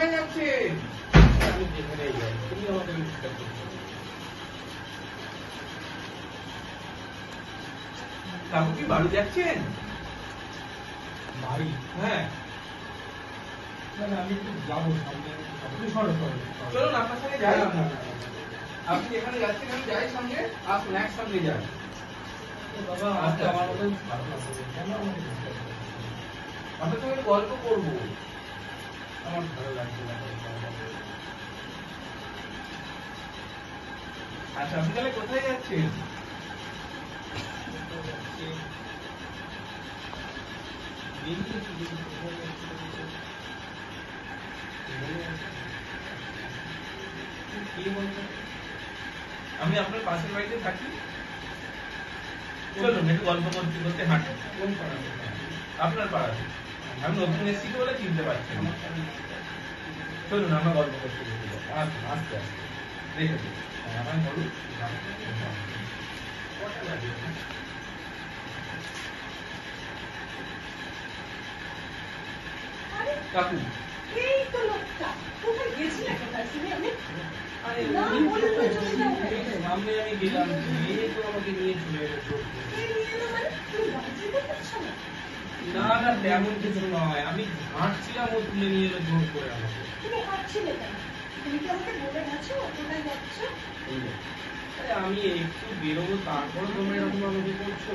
কোথায় যাচ্ছেন? আমি যেখানেই যাই তুমি আমাকে ডিস্টার্ব করছো। কাকু কি বাড়ি যাচ্ছেন? বাড়ি? হ্যাঁ মানে আমি একটু যাবো সামনে। আপনি সরো সরো চলুন আপনার সঙ্গে যাই। আপনি যেখানে যাচ্ছেন আমি যাই সঙ্গে। আসুন একসঙ্গে যাই। বাবা আজকে আমার মতন খারাপ লাগছে, কেন আমাকে ডিস্টার্ব করছেন? আপনার সঙ্গে গল্প করবো। আমার ভালো লাগছে না। আচ্ছা আপনি তাহলে কোথায় যাচ্ছেন? আমি আপনার পাশের বাড়িতে থাকি। চলুন একটু গল্প করতে করতে হাঁটি। কোন পাড়াতে? আপনার পাড়াতে। আমি নতুন এসেছি তো বলে চিনতে পারছি না। চলুন আমরা গল্প করতে করতে যাই। আসুন আস্তে আস্তে দেখে দিন। আমার বলুন কটা লাগে? কাকু এই তো লোকটা কোথায় গেছিলে? কোথায় ছিলে? আরে না, বলে তো চলে যাও। সামনে আমি গেলাম মেয়ে তো আমাকে নিয়ে চলে এলো জোর করে। এই নিয়ে এলো মানে তুমি বাড়ি যেতে পারছো না? না না তেমন কিছু নয়, আমি হাঁটছিলাম ও তুলে নিয়ে এলো জোর করে আমাকে। তুমি হাঁটছিলে কেন? তুমি কি আমাকে বলে গেছো কোথায় যাচ্ছ? আরে আমি একটু বেরোবো তারপর তোমরা এরকম আমাকে করছো।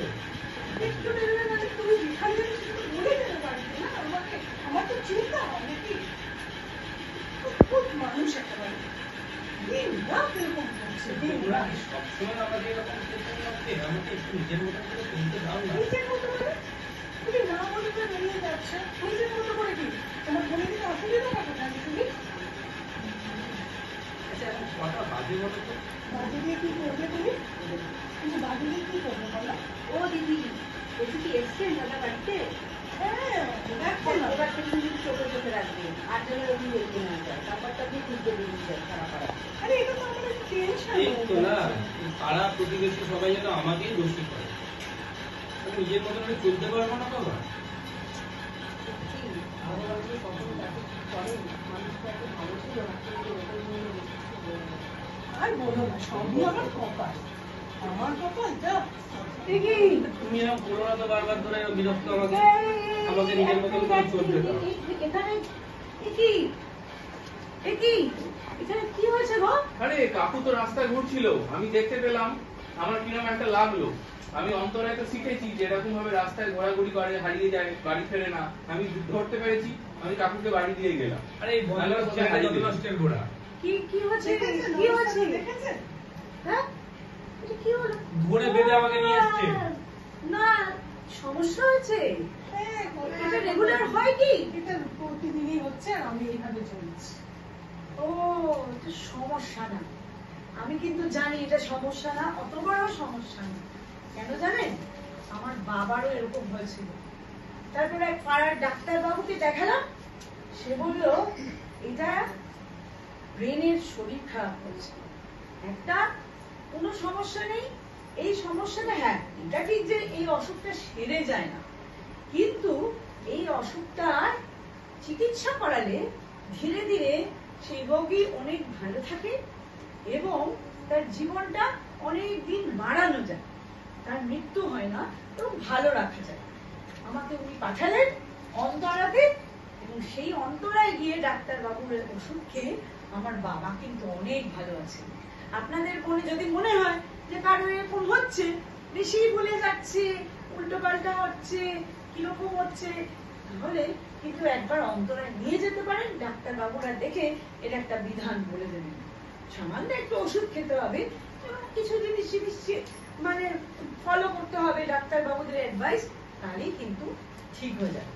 একটু বেরোবে মানে তুমি যেখানে যাবে সেটা তো বলে দেবে বাড়িতে না আমাকে। আমার তো চিন্তা হয় নাকি? খুব মানুষ একেবারে দিন রাত এরকম করছে দিন তোমরা রাত। কি সবসময় আমাকে এরকম করতে লাগবে? আমাকে একটু নিজের মতো করে চলতে দাও না। নিজের মতো করে তুমি না বলে করে বেরিয়ে যাচ্ছ নিজের মতো করে কি? তোমার বলে দিতে অসুবিধাটা কোথায় তুমি? আচ্ছা এখন কটা বাজে বলো তো? বাজে দিয়ে কি করবে তুমি? তুমি বাজে দিয়ে কি করবে বলো? ও দিদি, বলছি কি এসছেন দাদা বাড়িতে? হ্যাঁ দেখো না। এবার থেকে কিন্তু চোখে চোখে রাখবেন, আর যেন ওরকম রেখে না যায়, তারপরটা আপনি খুঁজতে বেরিয়ে যায় সারা পাড়া। আরে এটা তো আমাদের টেনশন এই তো না, পাড়া প্রতিবেশী সবাই যেন আমাকেই দোষী করে। আমি নিজের মতো করে চলতে পারবো না বাবা। সত্যি ভগবান যে কখন তাকে কি করেন, মানুষটা এত ভালো ছিল না, কিন্তু ওরকম নিয়ে আর বলো না সবই আমার কপাল। আমার কপাল যা তুমি এরকম বলো না তো, বারবার ধরে বিরক্ত আমাকে। আমাকে নিজের মতো করে চলতে দাও। এখানে কি এখানে কি হয়েছে গো? আরে কাকু তো রাস্তায় ঘুরছিল, আমি দেখতে পেলাম, আমার কিরকম একটা লাগলো। আমি অন্তরায় তো শিখেছি যে এরকম ভাবে রাস্তায় ঘোরাঘুরি করে, হারিয়ে যায়, বাড়ি ফেরে না। আমি ধরতে পেরেছি, আমি কাকুকে বাড়ি দিয়ে গেলাম। আরে এই নষ্টের ঘোড়া কি হয়েছে? কি হয়েছে? দেখেছেন? হ্যাঁ এটা কি হলো? ধরে বেঁধে আমাকে নিয়ে এসছে। না সমস্যা হয়েছে? হ্যাঁ এটা রেগুলার হয় কি? এটা প্রতিদিনই হচ্ছে আর আমি এইভাবে চলছি। ও এটা সমস্যা না, আমি কিন্তু জানি এটা সমস্যা না, অত বড় সমস্যা না। কেন জানেন? আমার বাবারও এরকম হয়েছিল। তারপরে এক পাড়ার ডাক্তার বাবুকে দেখালাম, সে বলল এটা ব্রেনের শরীর খারাপ হয়েছে, একটা কোনো সমস্যা নেই। এই সমস্যাটা হ্যাঁ এটা ঠিক যে এই অসুখটা সেরে যায় না, কিন্তু এই অসুখটার চিকিৎসা করালে ধীরে ধীরে সেই রোগী অনেক ভালো থাকে এবং তার জীবনটা অনেক দিন বাড়ানো যায়, তার মৃত্যু হয় না এবং ভালো রাখা যায়। আমাকে উনি পাঠালেন অন্তরাতে, এবং সেই অন্তরায় গিয়ে ডাক্তার বাবুর ওষুধ খেয়ে আমার বাবা কিন্তু অনেক ভালো আছে। আপনাদের মনে যদি মনে হয় যে কারো এরকম হচ্ছে, বেশি ভুলে যাচ্ছে, উল্টো পাল্টা হচ্ছে, কিরকম হচ্ছে, তাহলে কিন্তু একবার অন্তরায় নিয়ে যেতে পারেন, ডাক্তার বাবুরা দেখে এটা একটা বিধান বলে দেবেন। সামান্য একটু ওষুধ খেতে হবে এবং কিছু জিনিস মানে ফলো করতে হবে ডাক্তার বাবুদের অ্যাডভাইস, তাহলেই কিন্তু ঠিক হয়ে যাবে।